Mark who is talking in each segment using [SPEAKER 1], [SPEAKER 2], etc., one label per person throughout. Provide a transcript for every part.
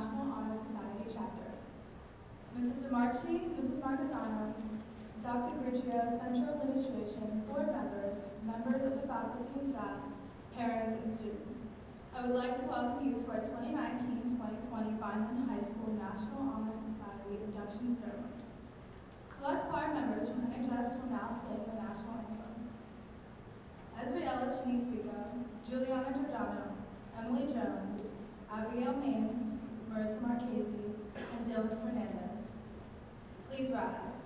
[SPEAKER 1] National Honor Society chapter. Mrs. DeMarchi, Mrs. Marquezano, Dr. Gruccio, Central Administration, board members, members of the faculty and staff, parents, and students. I would like to welcome you to our 2019-2020 Vineland High School National Honor Society induction ceremony. Select choir members from NHS will now sing the national anthem. Ezriela Chinese-Rico, Juliana Giordano, Emily Jones, Abigail Maines, Marissa Marchese, and Dylan Fernandez. Please rise.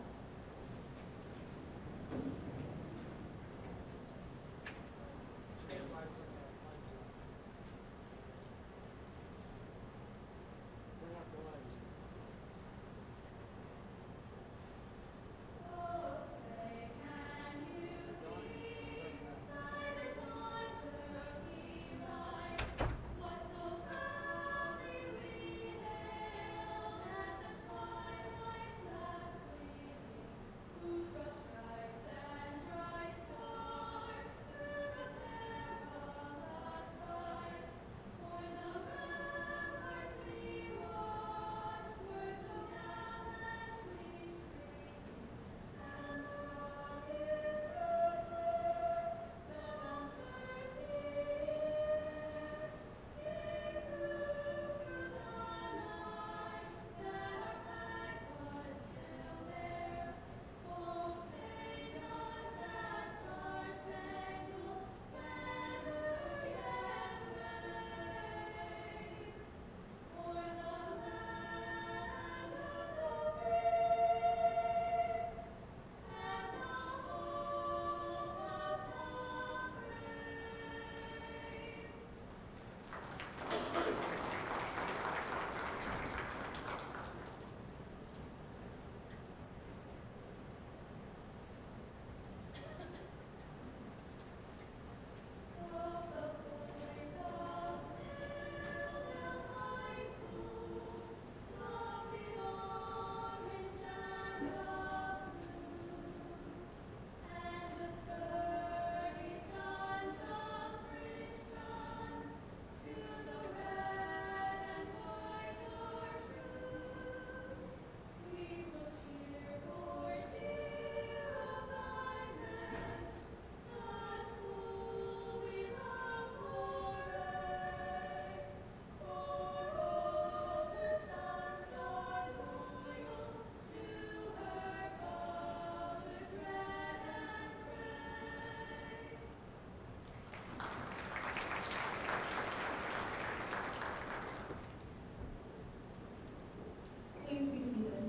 [SPEAKER 1] Please be seated.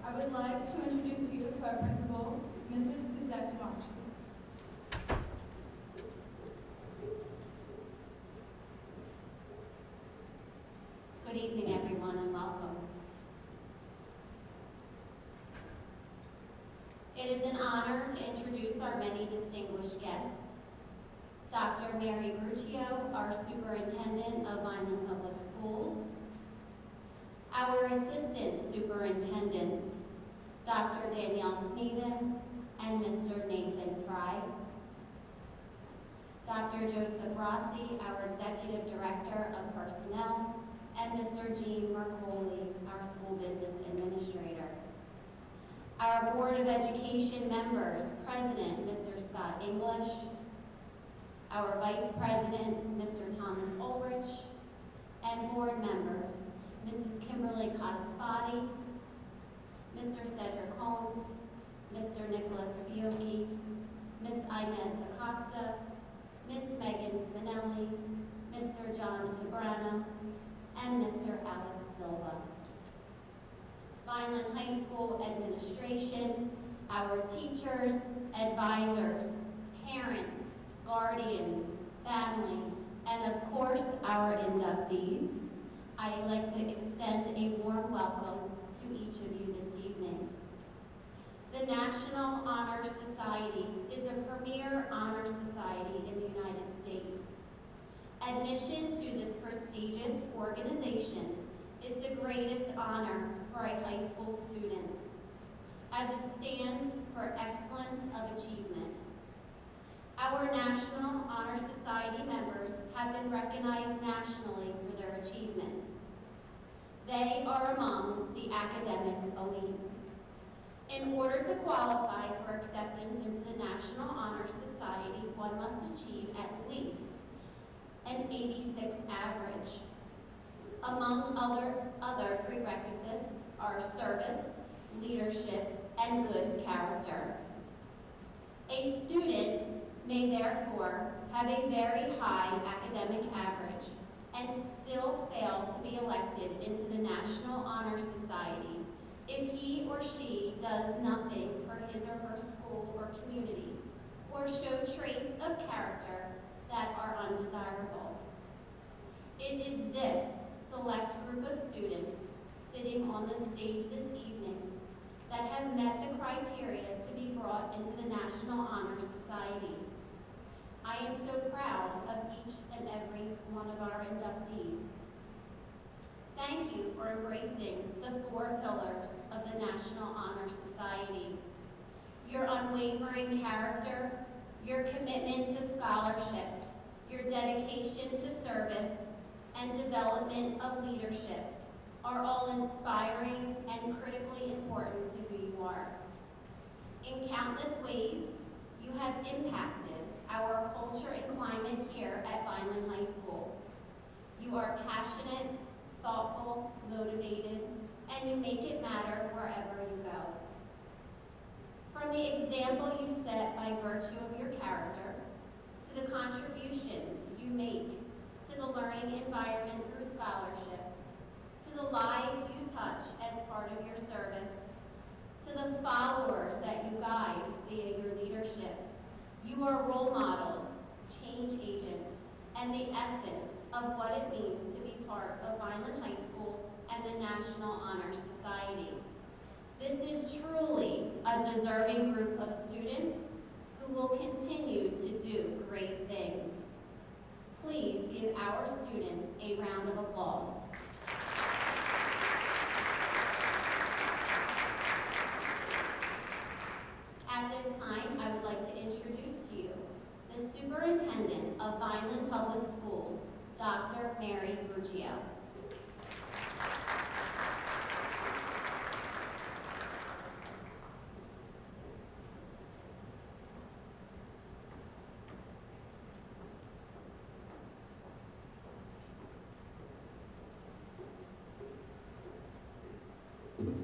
[SPEAKER 1] I would like to introduce you to our principal, Mrs. Suzette DeMarchi.
[SPEAKER 2] Good evening, everyone, and welcome. It is an honor to introduce our many distinguished guests. Dr. Mary Gruccio, our Superintendent of Vineland Public Schools. Our Assistant Superintendents, Dr. Danielle Sneeden and Mr. Nathan Fry. Dr. Joseph Rossi, our Executive Director of Personnel, and Mr. Gene Mercoli, our School Business Administrator. Our Board of Education members, President, Mr. Scott English, our Vice President, Mr. Thomas Ulrich, and board members, Mrs. Kimberly Cottaspati, Mr. Cedric Holmes, Mr. Nicholas Fiocchi, Ms. Inez Acosta, Ms. Megan Spinelli, Mr. John Sobrana, and Mr. Alex Silva. Vineland High School administration, our teachers, advisors, parents, guardians, family, and of course our inductees. I'd like to extend a warm welcome to each of you this evening. The National Honor Society is a premier honor society in the United States. Admission to this prestigious organization is the greatest honor for a high school student, as it stands for excellence of achievement. Our National Honor Society members have been recognized nationally for their achievements. they are among the academic elite. In order to qualify for acceptance into the National Honor Society, one must achieve at least an 86 average. Among other prerequisites are service, leadership, and good character. A student may therefore have a very high academic average and still fail to be elected into the National Honor Society if he or she does nothing for his or her school or community, or show traits of character that are undesirable. It is this select group of students sitting on the stage this evening that have met the criteria to be brought into the National Honor Society. I am so proud of each and every one of our inductees. Thank you for embracing the 4 pillars of the National Honor Society. Your unwavering character, your commitment to scholarship, your dedication to service, and development of leadership are all inspiring and critically important to who you are. In countless ways, you have impacted our culture and climate here at Vineland High School. You are passionate, thoughtful, motivated, and you make it matter wherever you go. From the example you set by virtue of your character, to the contributions you make to the learning environment through scholarship, to the lives you touch as part of your service, to the followers that you guide via your leadership, you are role models, change agents, and the essence of what it means to be part of Vineland High School and the National Honor Society. This is truly a deserving group of students who will continue to do great things. Please give our students a round of applause. At this time, I would like to introduce to you the Superintendent of Vineland Public Schools, Dr. Mary Gruccio.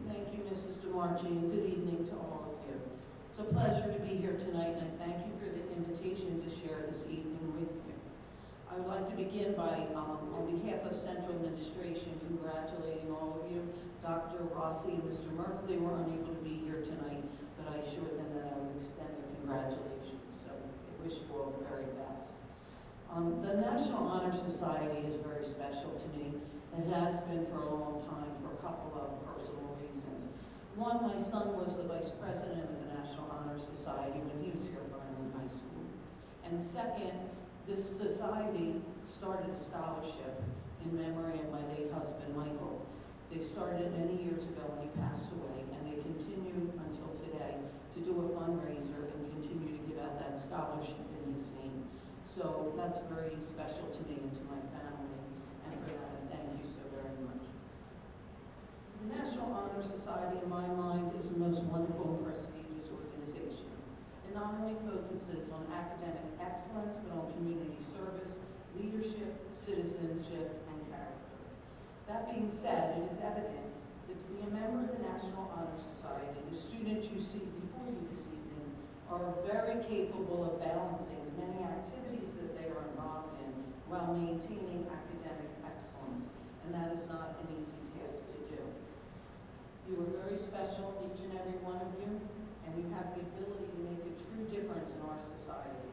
[SPEAKER 3] Thank you, Mrs. DeMarchi, and good evening to all of you. It's a pleasure to be here tonight, and I thank you for the invitation to share this evening with you. I would like to begin by, on behalf of Central Administration, congratulating all of you. Dr. Rossi and Mr. Merkley were unable to be here tonight, but I assured them that I would extend their congratulations, so I wish you all the very best. The National Honor Society is very special to me. It has been for a long time for a couple of personal reasons. One, my son was the vice president of the National Honor Society when he was here at Vineland High School. And second, this society started a scholarship in memory of my late husband, Michael. They started it many years ago when he passed away, and they continue until today to do a fundraiser and continue to give out that scholarship in his name. So that's very special to me and to my family, and for that I thank you so very much. The National Honor Society, in my mind, is the most wonderful and prestigious organization. It not only focuses on academic excellence, but on community service, leadership, citizenship, and character. That being said, it is evident that to be a member of the National Honor Society, the students you see before you this evening are very capable of balancing the many activities that they are involved in while maintaining academic excellence, and that is not an easy task to do. You are very special, each and every one of you, and you have the ability to make a true difference in our society.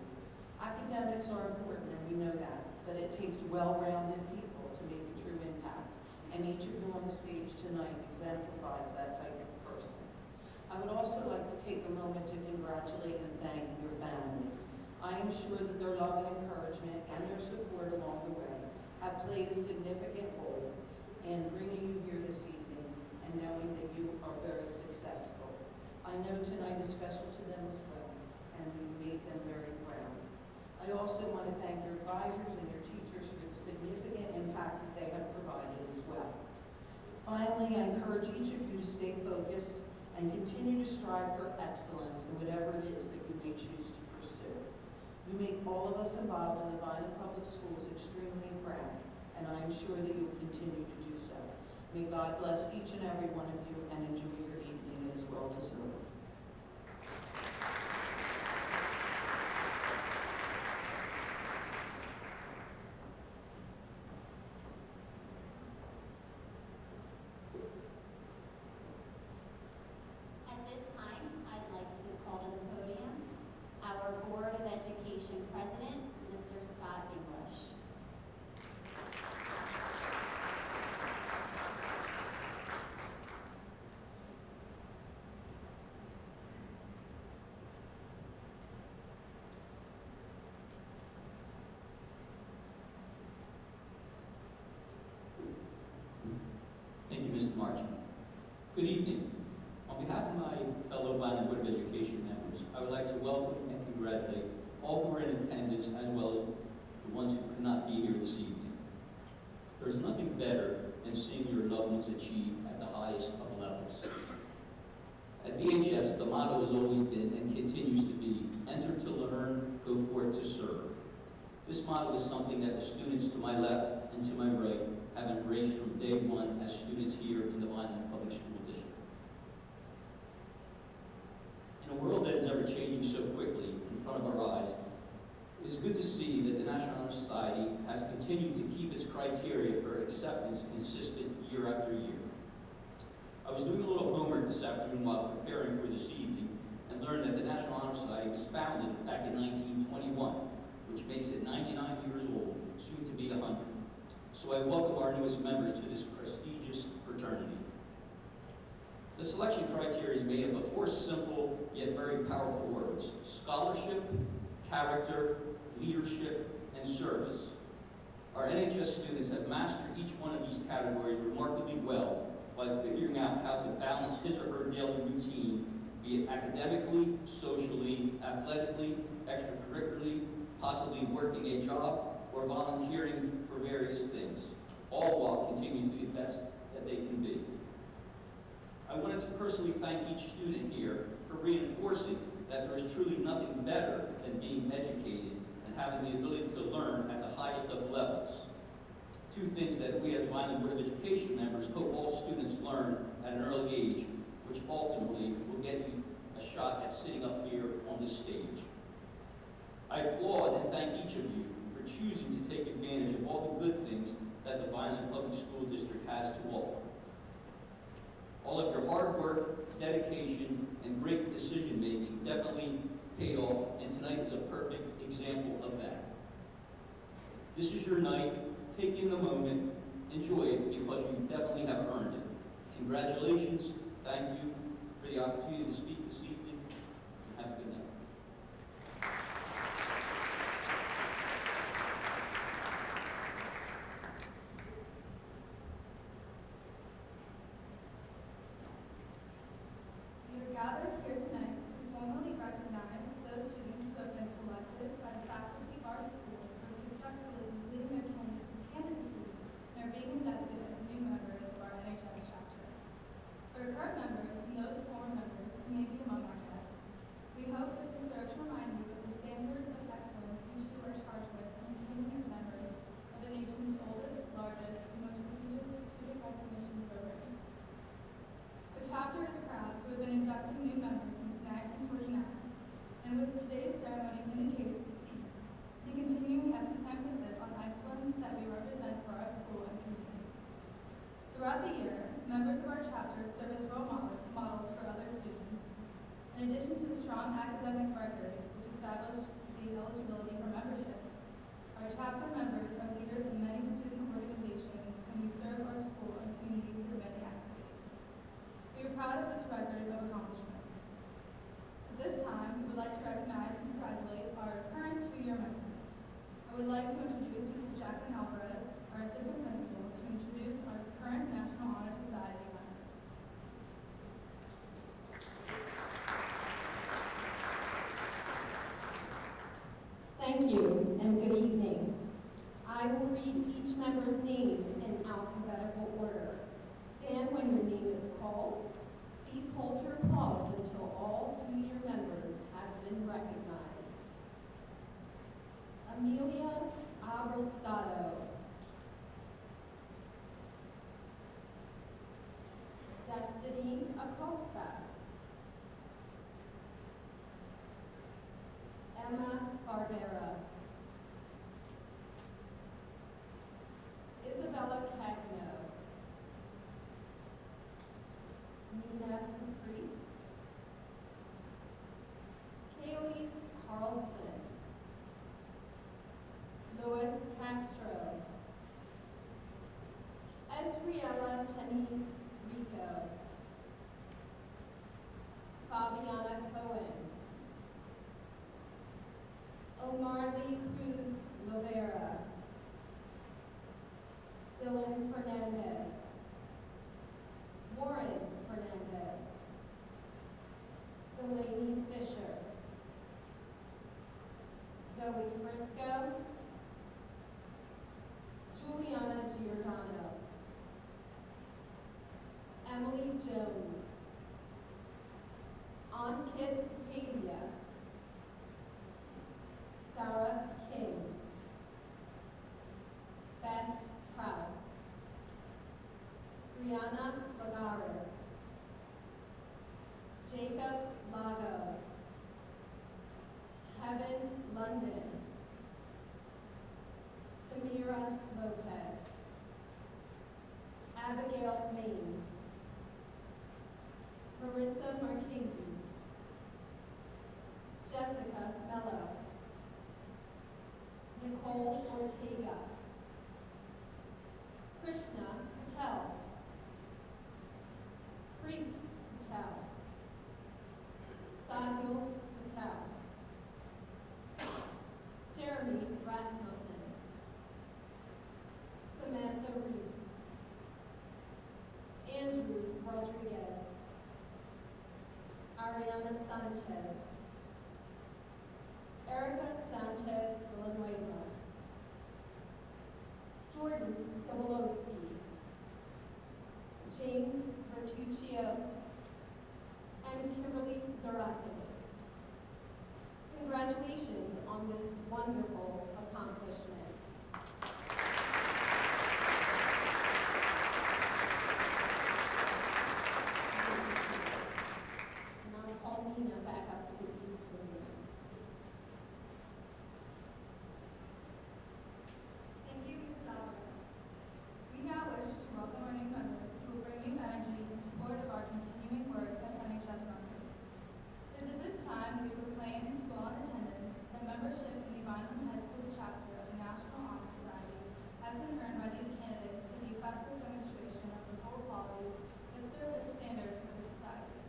[SPEAKER 3] Academics are important, and we know that, but it takes well-rounded people to make a true impact, and each of you on the stage tonight exemplifies that type of person. I would also like to take a moment to congratulate and thank your families. I am sure that their love and encouragement and their support along the way have played a significant role in bringing you here this evening and knowing that you are very successful. I know tonight is special to them as well, and you make them very proud. I also want to thank your advisors and your teachers for the significant impact that they have provided as well. Finally, Finally, I encourage each of you to stay focused and continue to strive for excellence in whatever it is that you may choose to pursue. You make all of us involved in the Vineland Public Schools extremely proud, and I am sure that you'll continue to do so. May God bless each and every one of you, and enjoy your evening. It is well deserved.
[SPEAKER 2] At this time, I'd like to call to the podium our Board of Education President, Mr. Scott English.
[SPEAKER 4] Thank you, Mr. Marching. Good evening. On behalf of my fellow Vineland Board of Education members, I would like to welcome and congratulate all who are in attendance as well as the ones who could not be here this evening. There's nothing better than seeing your loved ones achieve at the highest of levels. At VHS, the motto has always been and continues to be, enter to learn, go forth to serve. This motto is something that the students to my left and to my right have embraced from day one as students here in the Vineland Public School District. In a world that is ever changing so quickly in front of our eyes, it is good to see that the National Honor Society has continued to keep its criteria for acceptance consistent year after year. I was doing a little homework this afternoon while preparing for this evening and learned that the National Honor Society was founded back in 1921, which makes it 99 years old, soon to be 100. So I welcome our newest members to this prestigious fraternity. The selection criteria is made up of 4 simple yet very powerful words: scholarship, character, leadership, and service. Our NHS students have mastered each one of these categories remarkably well by figuring out how to balance his or her daily routine, be it academically, socially, athletically, extracurricularly, possibly working a job, or volunteering for various things, all while continuing to be the best that they can be. I wanted to personally thank each student here for reinforcing that there is truly nothing better than being educated and having the ability to learn at the highest of levels. 2 things that we as Vineland Board of Education members hope all students learn at an early age, which ultimately will get you a shot at sitting up here on this stage. I applaud and thank each of you for choosing to take advantage of all the good things that the Vineland Public School District has to offer. All of your hard work, dedication, and great decision-making definitely paid off, and tonight is a perfect example of that. This is your night. Take in the moment, enjoy it, because you definitely have earned it. Congratulations, thank you for the opportunity to speak this evening, and have a good night.
[SPEAKER 1] We are gathered here tonight to formally recognize those students who have been selected by the faculty of our school for successfully completing their candidacy and are being inducted as new members of our NHS chapter. For current members and those former members who may be among our guests, we hope this will serve to remind you of the standards of excellence you two are charged with in maintaining as members of the nation's oldest, largest, and most prestigious student recognition program. The chapter is proud to have been inducting new members since 1949, and with today's ceremony indicates the continuing emphasis on excellence that we represent for our school and community. Throughout the year, members of our chapter serve as role models for other students. In addition to the strong academic records which establish the eligibility for membership, our chapter members are leaders in many student organizations, and we serve our school and community through many activities. We are proud of this record of accomplishment. At this time, we would like to recognize and congratulate our current 2-year members. I would like to introduce Mrs. Jacqueline Alvarez, our assistant principal, to introduce our current National Honor Society members.
[SPEAKER 5] Thank you, and good evening. I will read each member's name in alphabetical order. Stand when Abrascato, Destiny Acosta, Emma Barbera, Isabella Cagno, Nina Caprice, Kaylee Carlson, Louis Castro, Esriella Chenice Rico, Fabiana Cohen, Omar Lee Cruz Lovera, Dylan Fernandez, Warren Fernandez, Delaney Fisher, Zoe Frisco, Juliana Giordano, Emily Jones, Ankit Kapadia, Sarah King, Beth Krause, Brianna Lagares, Jacob Lago, Kevin London, Tamira Lopez, Abigail Maines, Marissa Marchese, Jessica Mello, Nicole Ortega, Krishna Patel, Preet Patel, Sahil Patel, Jeremy Rasmussen, Samantha Roos, Andrew Rodriguez, Ariana Sanchez, Erica Sanchez Villanueva, Jordan Sobolowski, James Bertuccio, and Kimberly Zarate. Congratulations on this wonderful accomplishment. Now I'll call Nina back up to the podium.
[SPEAKER 1] Thank you, Mrs. Alvarez. We now wish to welcome our new members who will bring new energy in support of our continuing work as NHS members. It is at this time that we proclaim to all in attendance that membership in the Vineland High School's chapter of the National Honor Society has been earned by these candidates through the effective demonstration of the full qualities that serve as standards for the society.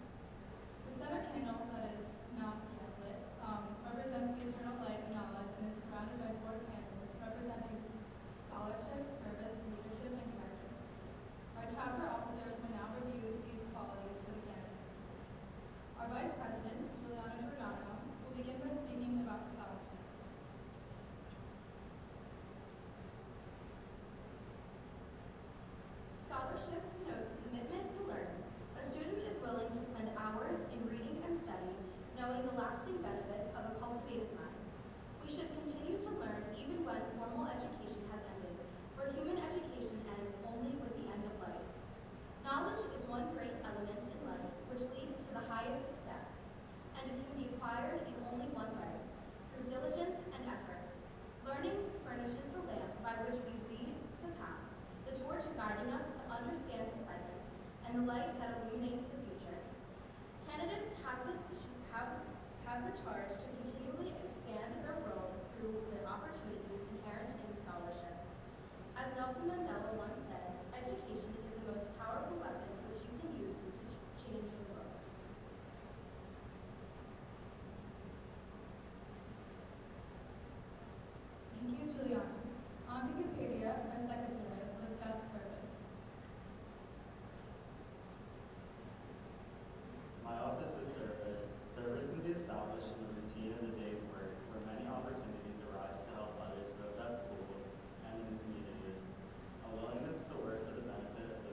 [SPEAKER 1] The center candle that is not yet lit represents the eternal light of knowledge and is surrounded by 4 candles representing scholarship, service, leadership, and character. Our chapter officers will now review these qualities for the candidates. Our Vice President, Juliana Giordano, will begin by speaking about scholarship.
[SPEAKER 6] Scholarship denotes a commitment to learn. A student is willing to spend hours in reading and study, knowing the lasting benefits of a cultivated mind. We should continue to learn even when formal education has ended, for human education ends only with the end of life. Knowledge is one great element in life which leads to the highest success, and it can be acquired in only one way, through diligence and effort. Learning furnishes the lamp by which we read the past, the torch guiding us to understand the present, and the light that illuminates the future. Candidates have the charge to continually expand their world through the opportunities inherent in scholarship. As Nelson Mandela once said, education is the most powerful weapon which you can use to change the world.
[SPEAKER 1] Thank you, Juliana. On Wikipedia, our secretary will discuss service.
[SPEAKER 7] My office is service. Service can be established in the routine of the day's work, where many opportunities arise to help others both at school and in the community. A willingness to work for the benefit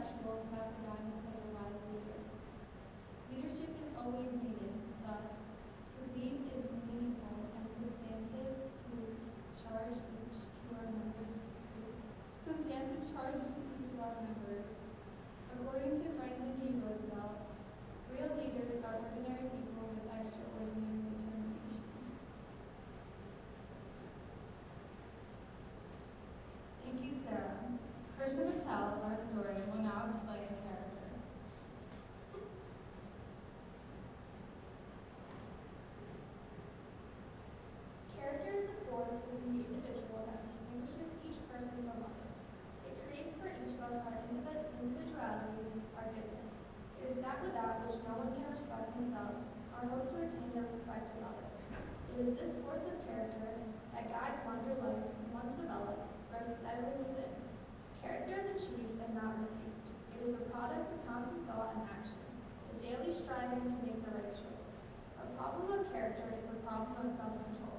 [SPEAKER 1] intellectual, without the guidance of a wise leader. Leadership is always needed. Thus, to lead is meaningful and substantive to charge each to our members. Substantive charge to each of our members. According to Franklin D. Roosevelt, real leaders are ordinary people with extraordinary determination. Thank you, Sarah. Krishna Patel, our historian, will now explain character.
[SPEAKER 8] Character is a force within the individual that distinguishes each person from others. It creates for each of us our individuality, our goodness. It is that without which no one can respect himself or hope to attain the respect of others. It is this force of character that guides one through life, and once developed, grows steadily within. Character is achieved and not received. It is a product of constant thought and action, the daily striving to make the right choice. A problem of character is a problem of self-control.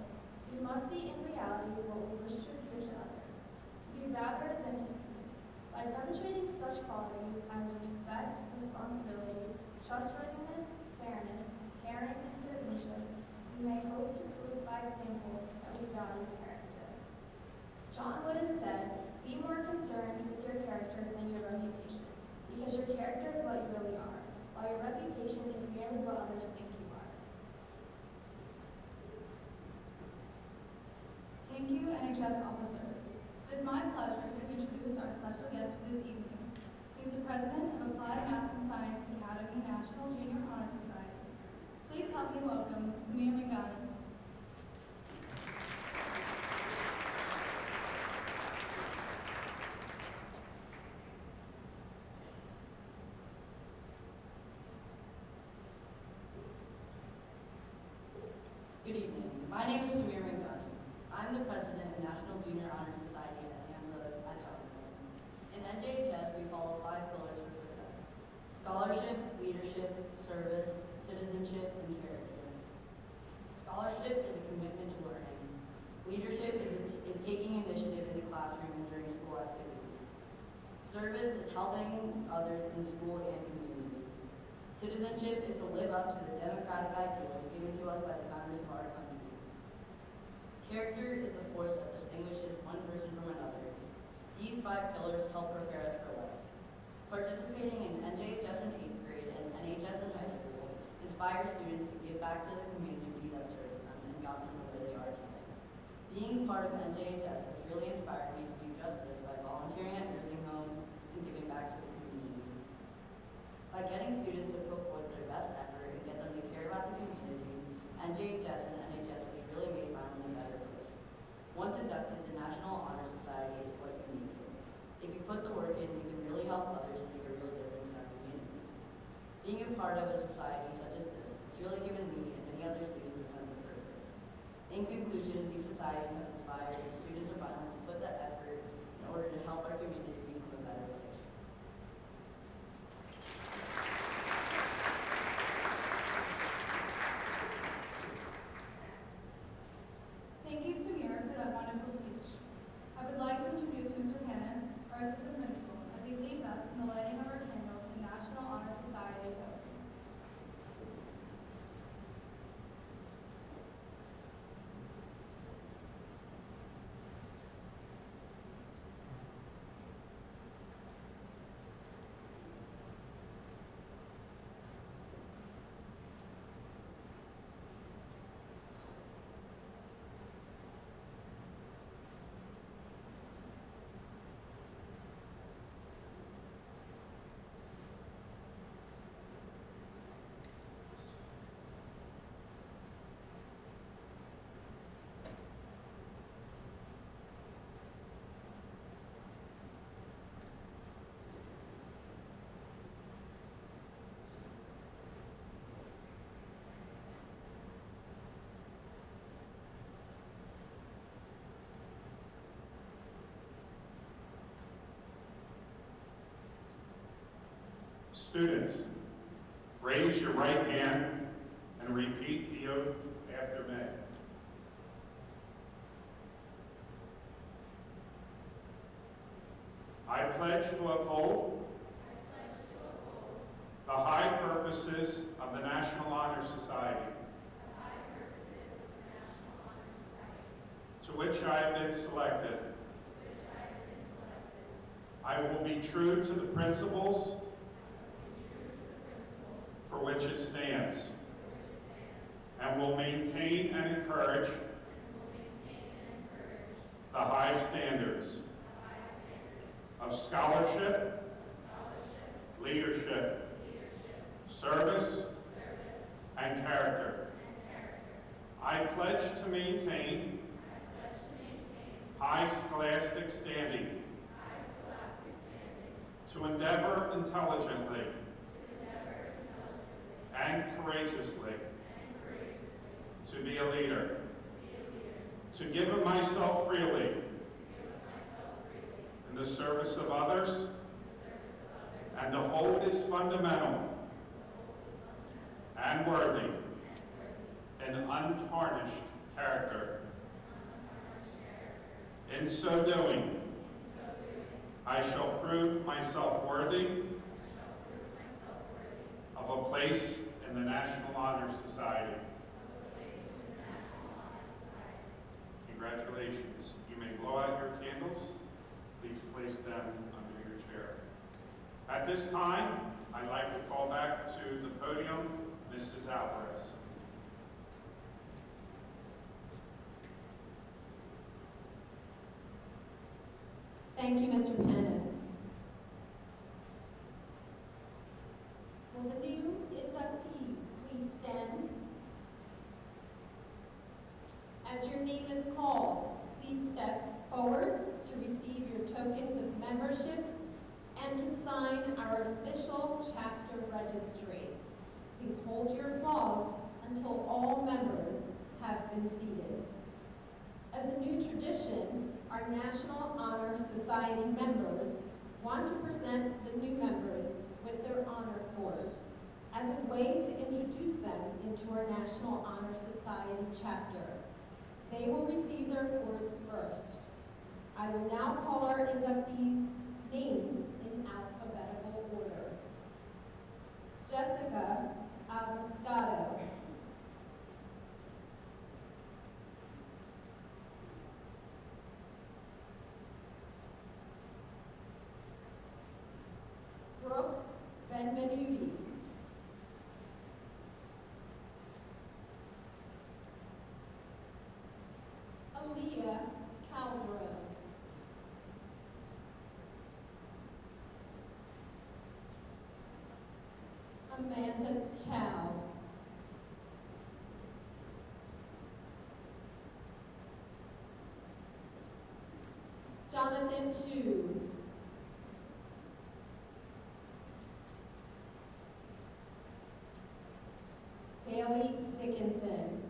[SPEAKER 8] We must be in reality what we wish to appear to others, to be rather than to seem. By demonstrating such qualities as respect, responsibility, trustworthiness, fairness, caring, and citizenship, we may hope to prove by example that we value character. John Wooden said, "Be more concerned with your character than your reputation, because your character is what you really are, while your reputation is merely what others think you are."
[SPEAKER 1] Thank you, NHS officers. It is my pleasure to introduce our special guest for this evening. He is the president of Applied Math and Science Academy National Junior Honor Society. Please help me welcome Samir Mangani.
[SPEAKER 9] Good evening. My name is Samir Mangani. I'm the president of National Junior Honor Society at AMSA at Johnson. In NJHS, we follow 5 pillars for success: scholarship, leadership, service, citizenship, and character. Scholarship is a commitment to learning. Leadership is taking initiative in the classroom and during school activities. Service is helping others in the school and community. Citizenship is to live up to the democratic ideals given to us by the founders of our country. Character is the force that distinguishes one person from another. These 5 pillars help prepare us for life. Participating in NJHS in 8th grade and NHS in high school inspires students to give back to the community that served them and got them to where they are today. Being part of NJHS has really inspired me to do just this by volunteering at nursing homes and giving back to the community. By getting students to put forth their best effort and get them to care about the community, NJHS and NHS has really made Vineland a better place. Once inducted, the National Honor Society is what you make it. If you put the work in, you can really help others and make a real difference in our community. Being a part of a society such as this has really given me and many other students a sense of purpose. In conclusion, these societies have inspired the students of Vineland to put that effort in order to help our community become a better place.
[SPEAKER 1] Thank you, Samir, for that wonderful speech. I would like to introduce Mr. Panis, our assistant principal, as he leads us in the lighting of our candles in National Honor Society oath.
[SPEAKER 10] Students, raise your right hand and repeat the oath after me. I pledge to uphold the high purposes of the National Honor Society, to which I have been selected. I will be true to the principles for which it stands, and will maintain and encourage the high standards of scholarship, leadership, service, and character. I pledge to maintain high scholastic standing, to endeavor intelligently and courageously to be a leader, to give of myself freely in the service of others, and to hold as fundamental and worthy an untarnished character. In so doing, I shall prove myself worthy of a place in the National Honor Society. Congratulations. You may blow out your candles. Please place them under your chair. At this time, I'd like to call back to the podium Mrs. Alvarez.
[SPEAKER 5] Thank you, Mr. Panis. Will the new inductees please stand? As your name is called, please step forward to receive your tokens of membership and to sign our official chapter registry. Please hold your applause until all members have been seated. As a new tradition, our National Honor Society members want to present the new members with their honor cords as a way to introduce them into our National Honor Society chapter. They will receive their cords first. I will now call our inductees' names in alphabetical order. Jessica Abrascato. Brooke Benvenuti. Aaliyah Calderon. Amanda Chow. Jonathan Chu. Haley Dickinson.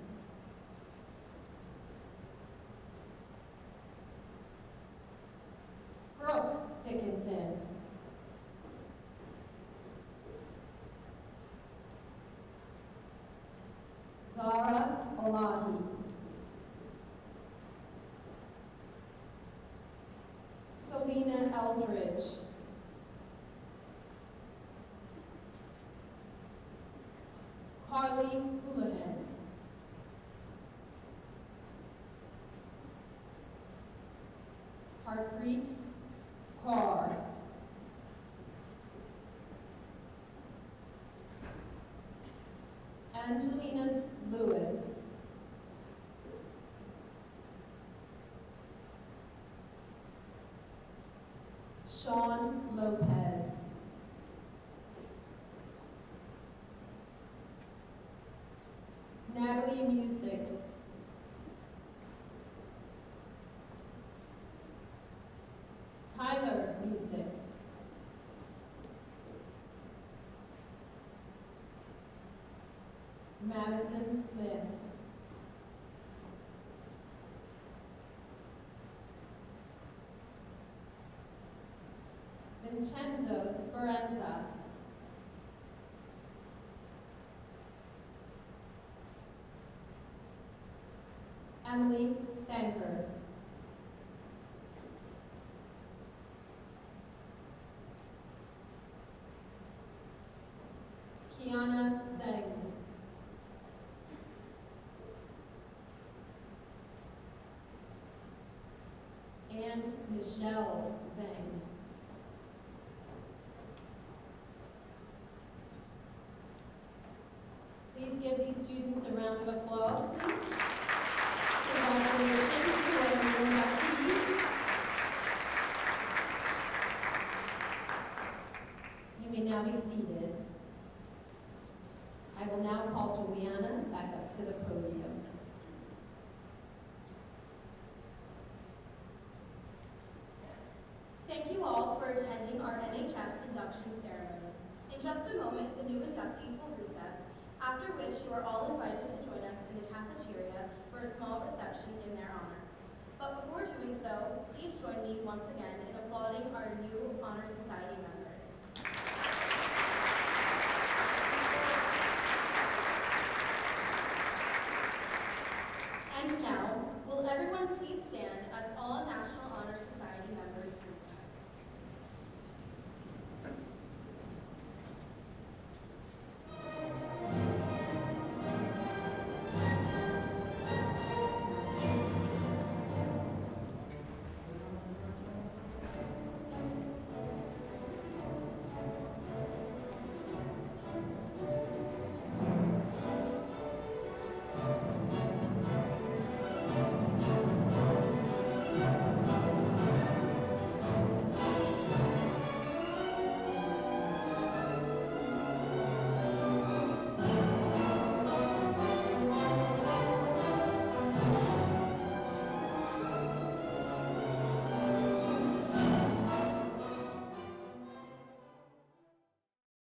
[SPEAKER 5] Brooke Dickinson. Zara Olahi. Selena Eldridge. Carly Houlihan. Harpreet Kaur. Angelina Lewis. Sean Lopez. Natalie Music. Tyler Music. Madison Smith. Vincenzo Speranza. Emily Stanker. Juliana Zeng. And Michelle Zeng. Please give these students a round of applause, please. Congratulations to our new inductees. You may now be seated. I will now call Juliana back up to the podium.
[SPEAKER 6] Thank you all for attending our NHS induction ceremony. In just a moment, the new inductees will recess, after which you are all invited to join us in the cafeteria for a small reception in their honor. But before doing so, please join me once again in applauding our new Honor Society members.